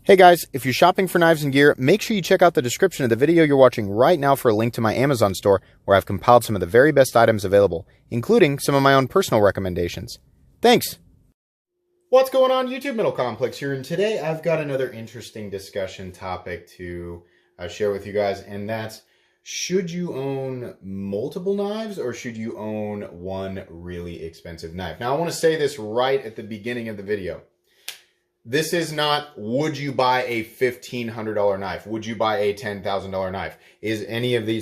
Hey guys, if you're shopping for knives and gear, make sure you check out the description of the video you're watching right now for a link to my Amazon store where I've compiled some of the very best items available, including some of my own personal recommendations. Thanks! What's going on, YouTube? Middle Complex here, and today I've got another interesting discussion topic to share with you guys, and that's, should you own multiple knives or should you own one really expensive knife? Now I want to say this right at the beginning of the video. This is not, would you buy a $1,500 knife? Would you buy a $10,000 knife?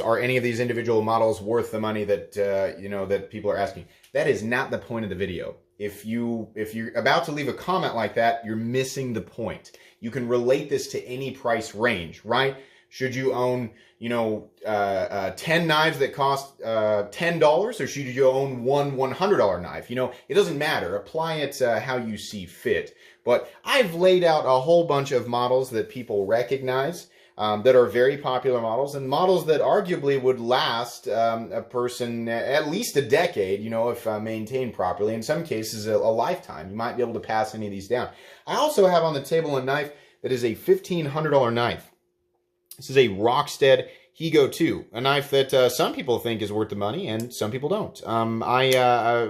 Are any of these individual models worth the money that, that people are asking? That is not the point of the video. If you're about to leave a comment like that, you're missing the point. You can relate this to any price range, right? Should you own, 10 knives that cost $10, or should you own one $100 knife? It doesn't matter. Apply it how you see fit. But I've laid out a whole bunch of models that people recognize that are very popular models, and models that arguably would last a person at least a decade, if maintained properly. In some cases, a lifetime. You might be able to pass any of these down. I also have on the table a knife that is a $1,500 knife. This is a Rockstead Higo 2, a knife that some people think is worth the money and some people don't. I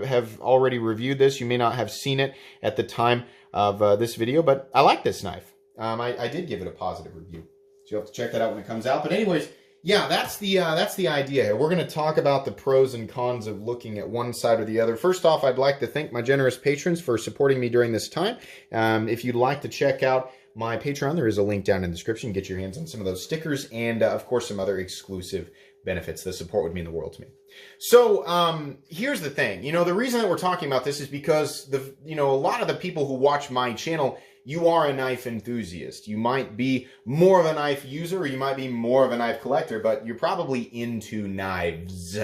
have already reviewed this. You may not have seen it at the time of this video, but I like this knife. I did give it a positive review, so you'll have to check that out when it comes out. But anyways, yeah, that's the idea here. We're going to talk about the pros and cons of looking at one side or the other. First off, I'd like to thank my generous patrons for supporting me during this time. If you'd like to check out my Patreon, there is a link down in the description. Get your hands on some of those stickers and, of course, some other exclusive benefits. The support would mean the world to me. So here's the thing. The reason that we're talking about this is because a lot of the people who watch my channel, you are a knife enthusiast. You might be more of a knife user, or you might be more of a knife collector, but you're probably into knives,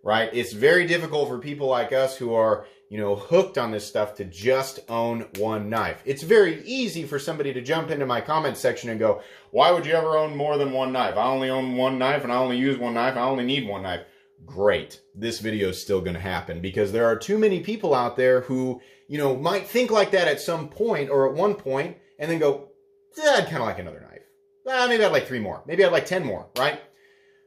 right? It's very difficult for people like us who are, hooked on this stuff to just own one knife. It's very easy for somebody to jump into my comment section and go, why would you ever own more than one knife? I only own one knife and I only use one knife. I only need one knife. Great. This video is still going to happen because there are too many people out there who, might think like that at some point or at one point and then go, I'd kind of like another knife. Maybe I'd like 3 more. Maybe I'd like 10 more, right?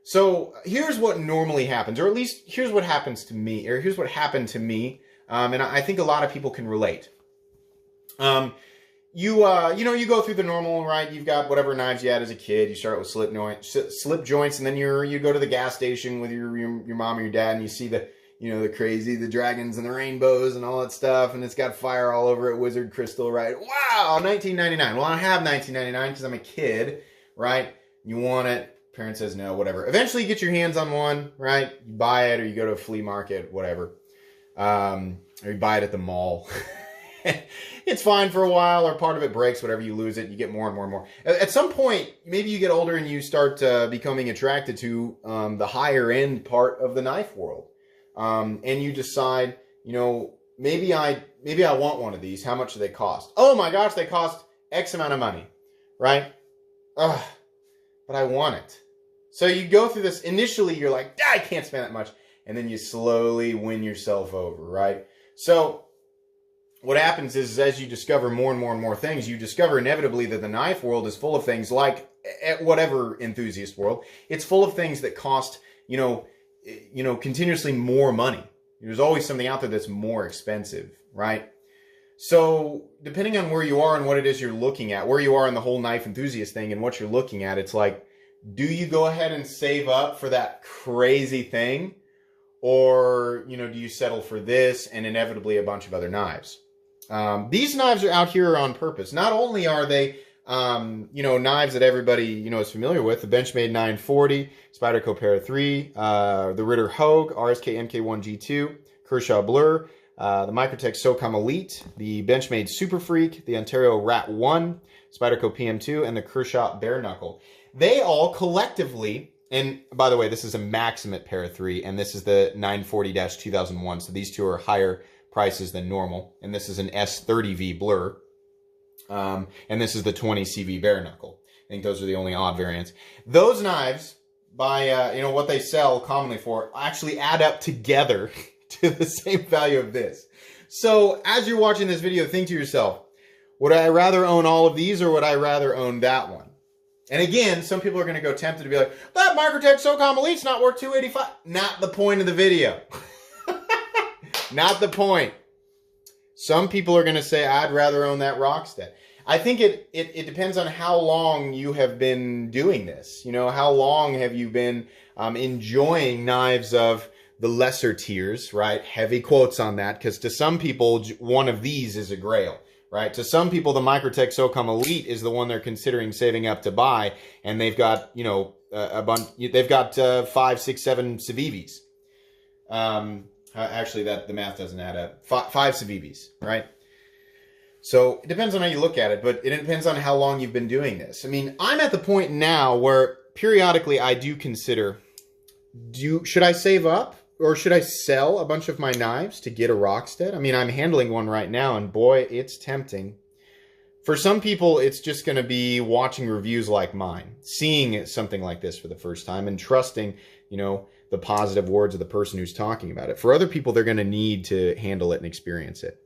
So here's what normally happens, or at least here's what happens to me, or here's what happened to me. And I think a lot of people can relate. You go through the normal, right? You've got whatever knives you had as a kid. You start with slip joints, and then you go to the gas station with your mom or your dad, and you see the dragons and the rainbows and all that stuff, and it's got fire all over it, Wizard Crystal, right? Wow, 1999. Well, I have 1999 because I'm a kid, right? You want it. Parent says no, whatever. Eventually, you get your hands on one, right? You buy it, or you go to a flea market, whatever. Or you buy it at the mall. It's fine for a while, or part of it breaks, whatever, you lose it, you get more and more and more. At some point, maybe you get older and you start becoming attracted to the higher end part of the knife world. And you decide, maybe I want one of these. How much do they cost? Oh my gosh, they cost X amount of money, right? Ugh, but I want it. So you go through this. Initially, you're like, I can't spend that much. And then you slowly win yourself over, right? So what happens is as you discover more and more and more things, you discover inevitably that the knife world is full of things like whatever enthusiast world. It's full of things that cost, continuously more money. There's always something out there that's more expensive, right? So depending on where you are and what it is you're looking at, where you are in the whole knife enthusiast thing and what you're looking at, it's like, do you go ahead and save up for that crazy thing? Or, do you settle for this and inevitably a bunch of other knives? These knives are out here on purpose. Not only are they, knives that everybody, is familiar with, the Benchmade 940, Spyderco Para 3, the Ritter Hogue, RSK MK1 G2, Kershaw Blur, the Microtech SOCOM Elite, the Benchmade Super Freak, the Ontario Rat 1, Spyderco PM2, and the Kershaw Bare Knuckle. They all collectively... And by the way, this is a Maximate Para 3, and this is the 940-2001. So these two are higher prices than normal. And this is an S30V Blur. And this is the 20CV Bare Knuckle. I think those are the only odd variants. Those knives, by what they sell commonly for, actually add up together to the same value of this. So as you're watching this video, think to yourself, Would I rather own all of these or would I rather own that one? And again, some people are going to go tempted to be like, that Microtech SOCOM Elite's not worth $285. Not the point of the video. Not the point. Some people are going to say, I'd rather own that Rockstead. I think it depends on how long you have been doing this. You know, how long have you been enjoying knives of the lesser tiers, right? Heavy quotes on that, because to some people, one of these is a grail, right? To some people, the Microtech SOCOM Elite is the one they're considering saving up to buy, and they've got, you know, a bunch. They've got 5, 6, 7 Civivis. Actually, the math doesn't add up. 5 Civivis, right? So it depends on how you look at it, but it depends on how long you've been doing this. I mean, I'm at the point now where periodically I do consider, should I save up or should I sell a bunch of my knives to get a Rockstead? I mean, I'm handling one right now, and boy, it's tempting. For some people, it's just going to be watching reviews like mine, seeing something like this for the first time and trusting, you know, the positive words of the person who's talking about it. For other people, they're going to need to handle it and experience it.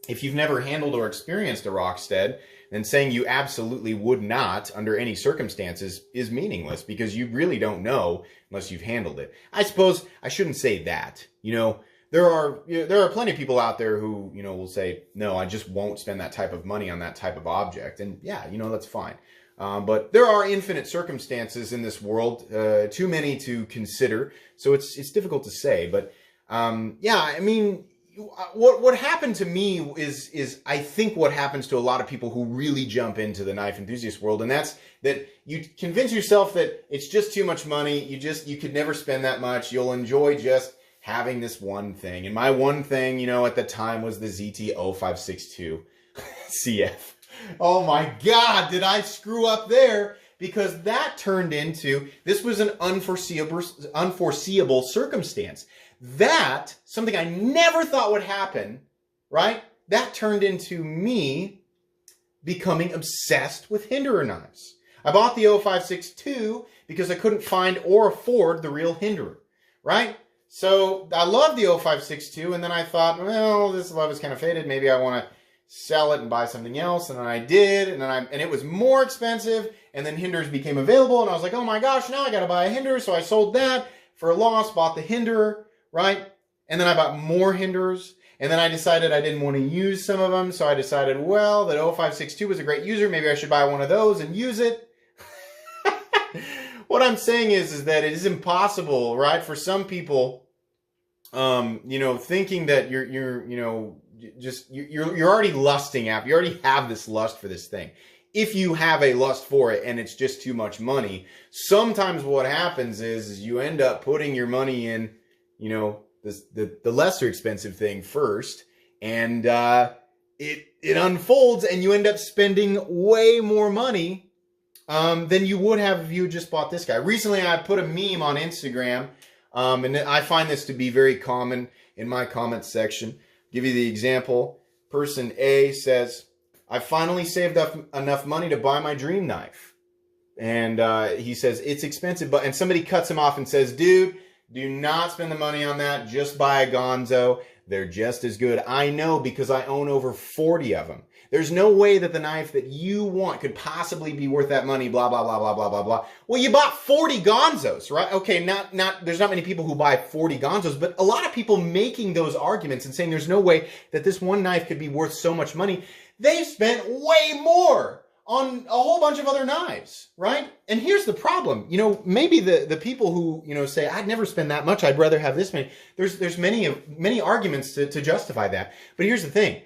If you've never handled or experienced a Rockstead, then saying you absolutely would not under any circumstances is meaningless, because you really don't know unless you've handled it. I suppose I shouldn't say that. You know, there are plenty of people out there who, you know, will say, no, I just won't spend that type of money on that type of object. And yeah, you know, that's fine. But there are infinite circumstances in this world, too many to consider. So it's difficult to say. But yeah, I mean, what happened to me is I think what happens to a lot of people who really jump into the knife enthusiast world, and that's that you convince yourself that it's just too much money. You could never spend that much. You'll enjoy just having this one thing. And my one thing, you know, at the time was the ZT-0562 CF. Oh my God, did I screw up there? Because that turned into, this was an unforeseeable circumstance. That, something I never thought would happen, right? That turned into me becoming obsessed with Hinderer knives. I bought the 0562 because I couldn't find or afford the real Hinderer, right? So I love the 0562, and then I thought, well, this love is kind of faded. Maybe I want to sell it and buy something else. And then I did, and it was more expensive, and then Hinderers became available, and I was like, oh my gosh, now I got to buy a Hinderer. So I sold that for a loss, bought the Hinderer, right? And then I bought more Hinderers, and then I decided I didn't want to use some of them, so I decided, well, that 0562 was a great user. Maybe I should buy one of those and use it. What I'm saying is that it is impossible, right? For some people, you know, thinking that you're already lusting after, you already have this lust for this thing. If you have a lust for it and it's just too much money, sometimes what happens is you end up putting your money in, you know, the lesser expensive thing first, and it unfolds, and you end up spending way more money than you would have if you just bought this guy. Recently, I put a meme on Instagram, and I find this to be very common in my comments section. Give you the example. Person A says, I finally saved up enough money to buy my dream knife. And he says, it's expensive, and somebody cuts him off and says, dude, do not spend the money on that. Just buy a Gonzo. They're just as good. I know, because I own over 40 of them. There's no way that the knife that you want could possibly be worth that money, blah, blah, blah, blah, blah, blah, blah. Well, you bought 40 Gonzos, right? Okay, there's not many people who buy 40 Gonzos, but a lot of people making those arguments and saying there's no way that this one knife could be worth so much money. They've spent way more on a whole bunch of other knives, right? And here's the problem. You know, maybe the people who, you know, say, I'd never spend that much, I'd rather have this many. There's many arguments to justify that. But here's the thing.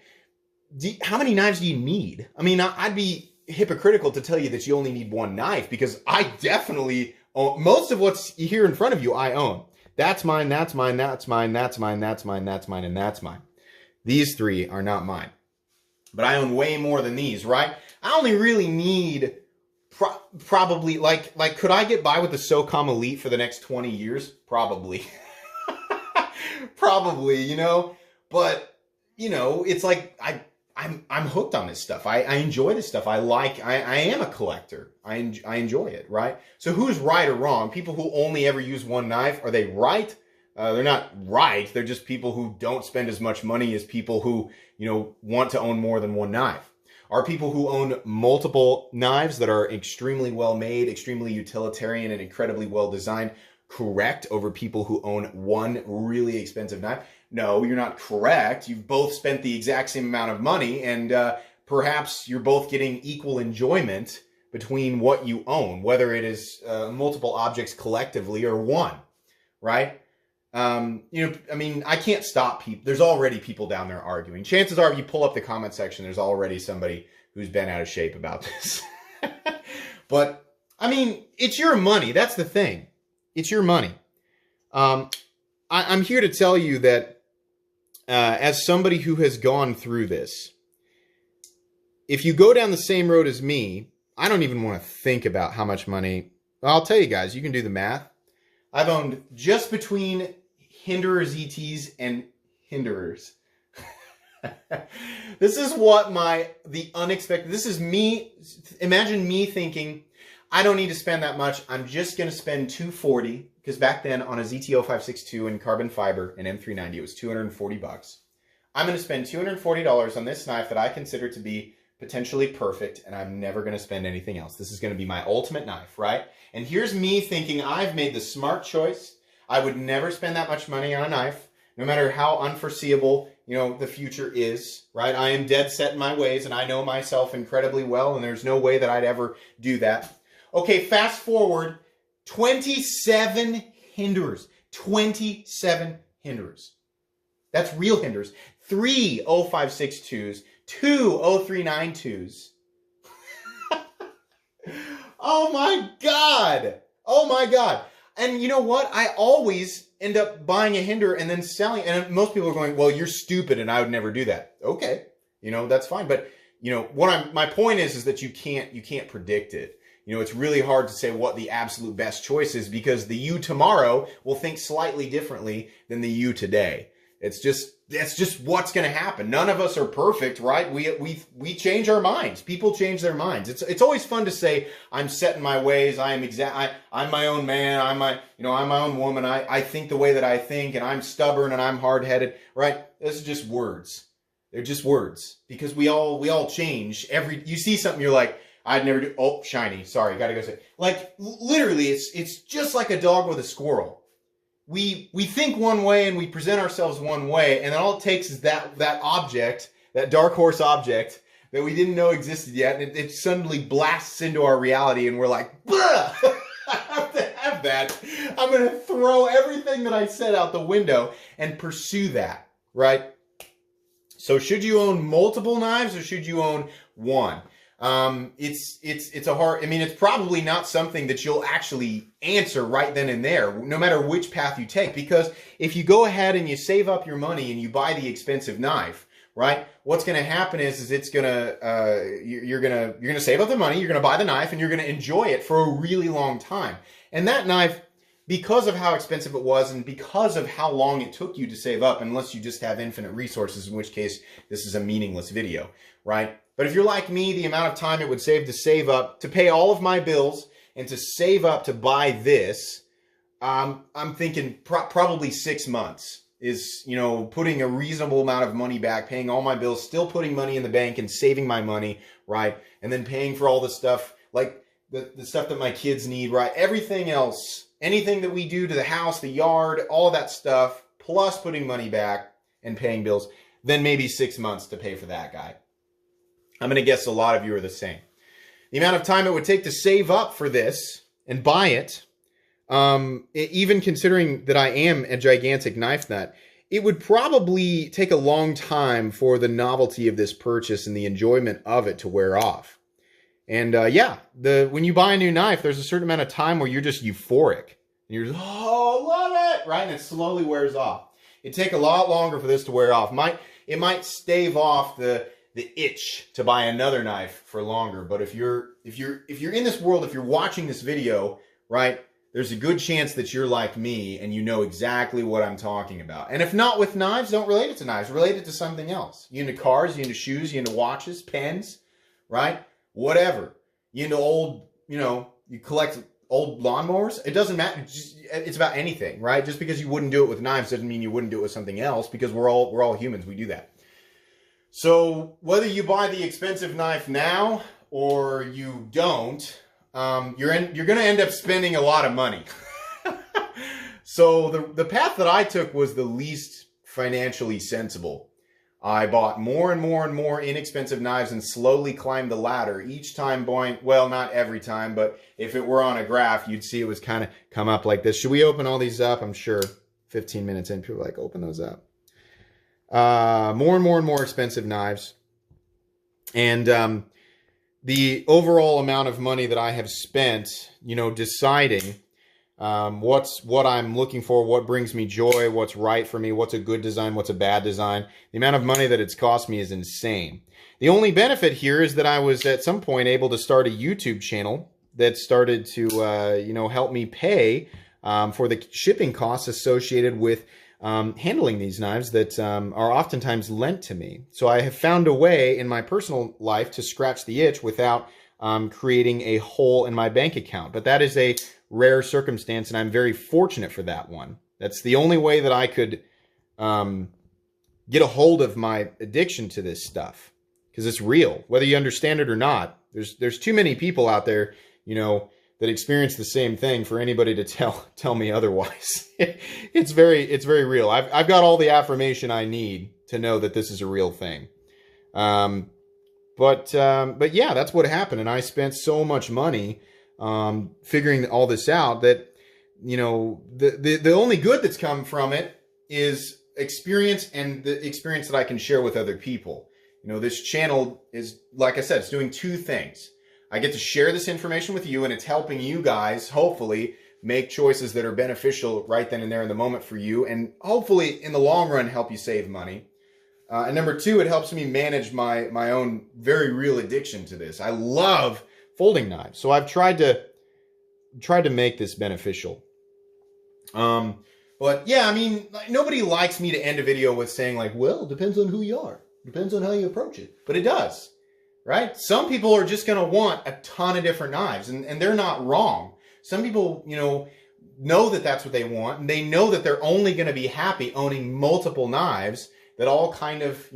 How many knives do you need? I mean, I'd be hypocritical to tell you that you only need one knife, because I definitely own most of what's here in front of you. I own. That's mine, that's mine, that's mine, that's mine, that's mine, that's mine, and that's mine. These three are not mine. But I own way more than these, right? I only really need probably, like, could I get by with the SOCOM Elite for the next 20 years? Probably. Probably, you know? But, you know, it's like, I'm hooked on this stuff. I enjoy this stuff. I am a collector. I enjoy it, right? So who's right or wrong? People who only ever use one knife, are they right? They're not right. They're just people who don't spend as much money as people who, you know, want to own more than one knife. Are people who own multiple knives that are extremely well made, extremely utilitarian, and incredibly well designed correct over people who own one really expensive knife? No, you're not correct. You've both spent the exact same amount of money, and perhaps you're both getting equal enjoyment between what you own, whether it is multiple objects collectively or one, right? I can't stop people. There's already people down there arguing. Chances are, if you pull up the comment section, there's already somebody who's been out of shape about this. But, it's your money. That's the thing. It's your money. I'm here to tell you that as somebody who has gone through this, if you go down the same road as me, I don't even want to think about how much money. I'll tell you guys, you can do the math. I've owned just between Hinderer ZTs and Hinderers. This is what the unexpected, this is me. Imagine me thinking, I don't need to spend that much. I'm just going to spend $240, because back then on a ZT-0562 in carbon fiber and M390, it was $240. I'm going to spend $240 on this knife that I consider to be potentially perfect, and I'm never going to spend anything else. This is going to be my ultimate knife, right? And here's me thinking I've made the smart choice. I would never spend that much money on a knife, no matter how unforeseeable, the future is, right? I am dead set in my ways, and I know myself incredibly well, and there's no way that I'd ever do that. Okay, fast forward, 27 Hinderers. 27 Hinderers. That's real Hinderers. 3 0562s, 2 0392s. Oh my God. Oh my God. And you know what? I always end up buying a Hinderer and then selling. And most people are going, well, you're stupid and I would never do that. Okay. That's fine. But, my point is that you can't predict it. It's really hard to say what the absolute best choice is, because the you tomorrow will think slightly differently than the you today. That's just what's going to happen. None of us are perfect, right? We change our minds. People change their minds. It's always fun to say, I'm set in my ways. I'm my own man. I'm my own woman. I think the way that I think, and I'm stubborn and I'm hard-headed, right? This is just words. They're just words, because we all change. You see something, you're like, I'd never do. Oh, shiny. Sorry. Got to go say. Like, literally, it's just like a dog with a squirrel. We think one way and we present ourselves one way, and then all it takes is that object, that dark horse object that we didn't know existed yet, and it suddenly blasts into our reality, and we're like, "Bah! I have to have that. I'm going to throw everything that I said out the window and pursue that," right? So should you own multiple knives or should you own one? It's a hard, it's probably not something that you'll actually answer right then and there, no matter which path you take, because if you go ahead and you save up your money and you buy the expensive knife, right, what's going to happen is it's going to, you're going to save up the money, you're going to buy the knife, and you're going to enjoy it for a really long time. And that knife, because of how expensive it was and because of how long it took you to save up, unless you just have infinite resources, in which case this is a meaningless video, right? But if you're like me, the amount of time it would save up to pay all of my bills and to save up to buy this, I'm thinking probably 6 months is, putting a reasonable amount of money back, paying all my bills, still putting money in the bank and saving my money, right? And then paying for all the stuff, like the stuff that my kids need, right? Everything else, anything that we do to the house, the yard, all of that stuff, plus putting money back and paying bills, then maybe 6 months to pay for that guy. I'm going to guess a lot of you are the same. The amount of time it would take to save up for this and buy it, even considering that I am a gigantic knife nut, it would probably take a long time for the novelty of this purchase and the enjoyment of it to wear off. And when you buy a new knife, there's a certain amount of time where you're just euphoric. And you're just, oh, love it, right? And it slowly wears off. It'd take a lot longer for this to wear off. It might stave off the itch to buy another knife for longer. But if you're in this world, if you're watching this video, right, there's a good chance that you're like me and you know exactly what I'm talking about. And if not with knives, don't relate it to knives. Relate it to something else. You into cars, you into shoes, you into watches, pens, right? Whatever. You into old, you collect old lawnmowers. It doesn't matter. It's about anything, right? Just because you wouldn't do it with knives doesn't mean you wouldn't do it with something else, because we're all humans. We do that. So whether you buy the expensive knife now or you don't, you're going to end up spending a lot of money. So the path that I took was the least financially sensible. I bought more and more and more inexpensive knives and slowly climbed the ladder, each time buying, well, not every time, but if it were on a graph, you'd see it was kind of come up like this. Should we open all these up? I'm sure 15 minutes in, people are like, open those up. More and more and more expensive knives. And the overall amount of money that I have spent, deciding what I'm looking for, what brings me joy, what's right for me, what's a good design, what's a bad design. The amount of money that it's cost me is insane. The only benefit here is that I was at some point able to start a YouTube channel that started to, help me pay for the shipping costs associated with handling these knives that are oftentimes lent to me. So I have found a way in my personal life to scratch the itch without creating a hole in my bank account. But that is a rare circumstance, and I'm very fortunate for that one. That's the only way that I could get a hold of my addiction to this stuff, because it's real, whether you understand it or not. There's too many people out there, that experience the same thing for anybody to tell me otherwise. It's very real. I've got all the affirmation I need to know that this is a real thing. But yeah, that's what happened, and I spent so much money figuring all this out that, the only good that's come from it is experience, and the experience that I can share with other people. This channel is, like I said, it's doing two things. I get to share this information with you, and it's helping you guys, hopefully, make choices that are beneficial right then and there in the moment for you, and hopefully, in the long run, help you save money. And number two, it helps me manage my own very real addiction to this. I love folding knives, so I've tried to make this beneficial. But yeah, nobody likes me to end a video with saying like, well, it depends on who you are. Depends on how you approach it. But it does, right? Some people are just going to want a ton of different knives, and they're not wrong. Some people, know that that's what they want, and they know that they're only going to be happy owning multiple knives that all kind of,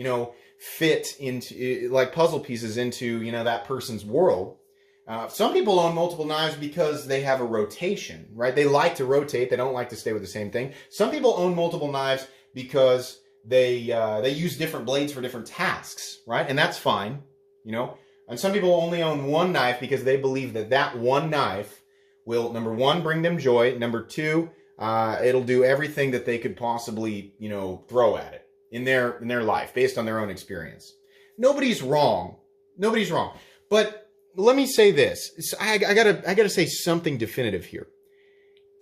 fit into, like puzzle pieces into, that person's world. Some people own multiple knives because they have a rotation, right? They like to rotate. They don't like to stay with the same thing. Some people own multiple knives because they use different blades for different tasks, right? And that's fine, And some people only own one knife because they believe that one knife will, number one, bring them joy. Number two, it'll do everything that they could possibly, throw at it in their life based on their own experience. Nobody's wrong. Nobody's wrong. But let me say this. I gotta say something definitive here.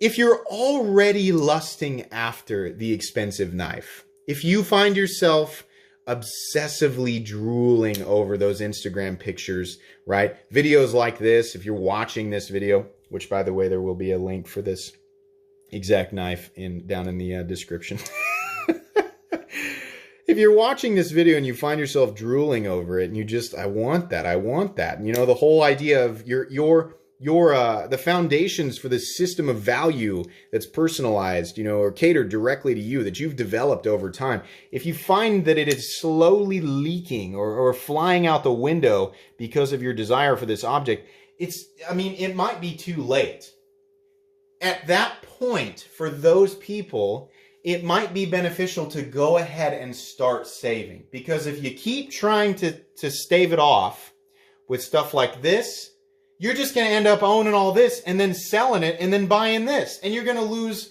If you're already lusting after the expensive knife, if you find yourself obsessively drooling over those Instagram pictures, right? Videos like this, if you're watching this video, which by the way, there will be a link for this exact knife down in the description. If you're watching this video and you find yourself drooling over it and you just, I want that. And, the whole idea of the foundations for this system of value that's personalized, or catered directly to you, that you've developed over time. If you find that it is slowly leaking or flying out the window because of your desire for this object, it might be too late. At that point, for those people, it might be beneficial to go ahead and start saving. Because if you keep trying to stave it off with stuff like this, you're just going to end up owning all this and then selling it and then buying this. And you're going to lose,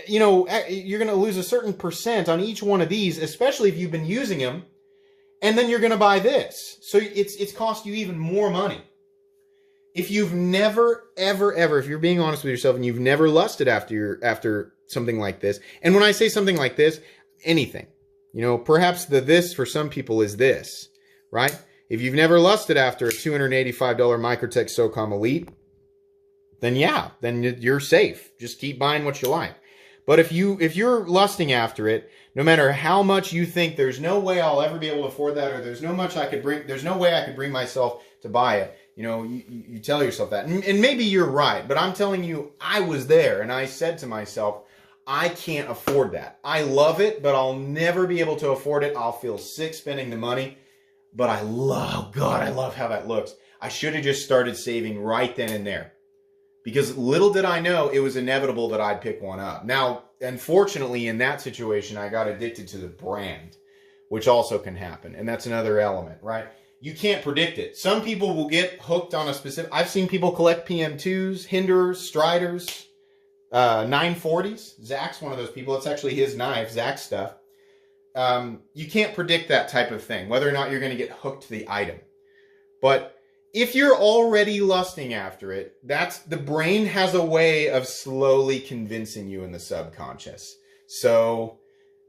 you're going to lose a certain percent on each one of these, especially if you've been using them. And then you're going to buy this. So it's cost you even more money. If you've never, ever, if you're being honest with yourself and you've never lusted after something like this, and when I say something like this, anything, perhaps this for some people is this, right? If you've never lusted after a $285 Microtech SOCOM Elite, then you're safe. Just keep buying what you like. But if you're lusting after it, no matter how much you think there's no way I'll ever be able to afford that, or there's no way I could bring myself to buy it, you tell yourself that. And maybe you're right, but I'm telling you, I was there and I said to myself, I can't afford that. I love it, but I'll never be able to afford it. I'll feel sick spending the money. but I love how that looks. I should have just started saving right then and there, because little did I know it was inevitable that I'd pick one up. Now, unfortunately, in that situation, I got addicted to the brand, which also can happen. And that's another element, right? You can't predict it. Some people will get hooked on a specific... I've seen people collect PM2s, Hinderers, Striders, 940s. Zach's one of those people. It's actually his knife, Zach's stuff. You can't predict that type of thing, whether or not you're going to get hooked to the item. But if you're already lusting after it, the brain has a way of slowly convincing you in the subconscious. So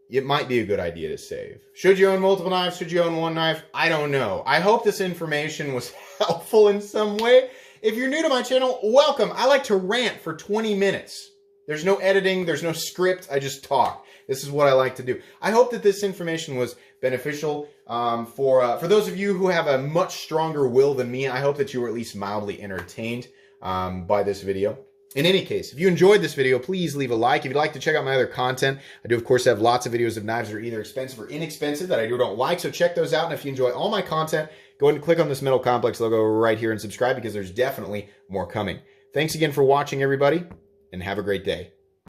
it might be a good idea to save. Should you own multiple knives? Should you own one knife? I don't know. I hope this information was helpful in some way. If you're new to my channel, welcome. I like to rant for 20 minutes. There's no editing. There's no script. I just talk. This is what I like to do. I hope that this information was beneficial for those of you who have a much stronger will than me. I hope that you were at least mildly entertained by this video. In any case, if you enjoyed this video, please leave a like. If you'd like to check out my other content, I do, of course, have lots of videos of knives that are either expensive or inexpensive that I do or don't like, so check those out. And if you enjoy all my content, go ahead and click on this Metal Complex logo right here and subscribe, because there's definitely more coming. Thanks again for watching, everybody, and have a great day.